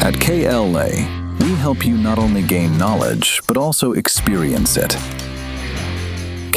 At KLA, we help you not only gain knowledge, but also experience it.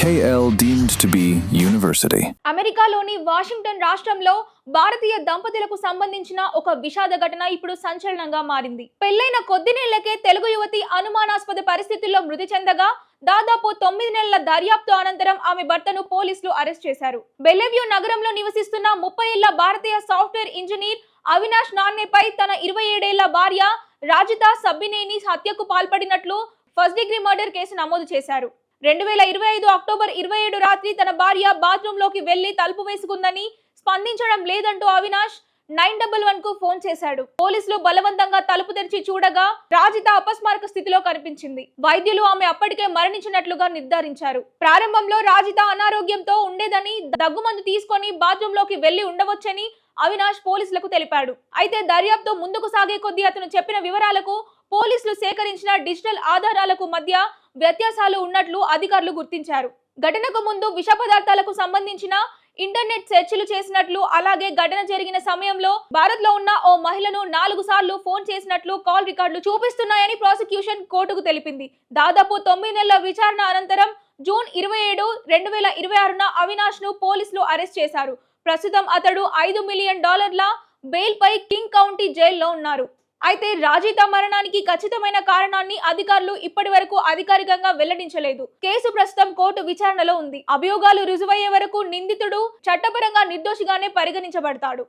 KL deemed to be university. అమెరికాలోని Washington రాష్ట్రంలో భారతీయ దంపతులకు సంబంధించిన ఒక విషాద ఘటన ఇప్పుడు సంచలనంగా మారింది. పెళ్లైన కొద్ది నెలలకే తెలుగు యువతి అనుమానాస్పద పరిస్థితుల్లో మృతి చెందగా దాదాపు 9 నెలల దర్యాప్తు అనంతరం ఆమె భర్తను పోలీసులు అరెస్ట్ చేశారు. బెల్లెవ్యూ నగరంలో నివసిస్తున్న 30 ఏళ్ల భారతీయ సాఫ్ట్వేర్ ఇంజనీర్ అవినాష్ నాన్నేపై తన 27 ఏళ్ల భార్య రాజితా సబ్బినేని హత్యకు పాల్పడినట్లు ఫస్ట్ డిగ్రీ మర్డర్ కేసు నమోదు చేశారు. 2025 అక్టోబర్ 27 రాత్రి తన భార్య బాత్రూమ్ లోకి వెళ్లి తలుపు వేసుకుందని, స్పందించడం లేదంటూ అవినాష్ 911 కు ఫోన్ చేశాడు. పోలీసులు బలవంతంగా తలుపు తెరిచి చూడగా రాజిత అపస్మారక స్థితిలో కనిపించింది. వైద్యులు ఆమె అప్పటికే మరణించినట్లుగా నిర్ధారించారు. ప్రారంభంలో రాజిత అనారోగ్యంతో ఉండేదని, దగ్గుమందు తీసుకొని బాత్రూమ్ లోకి వెళ్లి ఉండవచ్చని అవినాష్ పోలీసులకు తెలిపాడు. అయితే దర్యాప్తు ముందుకు సాగే కొద్దీ అతను చెప్పిన వివరాలకు పోలీసులు సేకరించిన డిజిటల్ ఆధారాలకు మధ్య వ్యత్యాసాలు ఉన్నట్లు అధికారులు గుర్తించారు. ఘటనకు ముందు విష పదార్థాలకు సంబంధించిన ఇంటర్నెట్ సెర్చ్లు చేసినట్లు, అలాగే ఘటన జరిగిన సమయంలో భారత్ లో ఉన్న ఓ మహిళను 4 సార్లు ఫోన్ చేసినట్లు కాల్ రికార్డులు చూపిస్తున్నాయని ప్రాసిక్యూషన్ కోర్టుకు తెలిపింది. దాదాపు 9 నెలల విచారణ అనంతరం జూన్ 27, 2026న అవినాష్ ను పోలీసులు అరెస్ట్ చేశారు. ప్రస్తుతం అతడు $5 మిలియన్ బెయిల్ పై కింగ్ కౌంటీ జైల్లో ఉన్నారు. అయితే రాజిత మరణానికి ఖచ్చితమైన కారణాన్ని అధికారులు ఇప్పటి వరకు అధికారికంగా వెల్లడించలేదు. కేసు ప్రస్తుతం కోర్టు విచారణలో ఉంది. అభియోగాలు రుజువయ్యే వరకు నిందితుడు చట్టపరంగా నిర్దోషిగానే పరిగణించబడతాడు.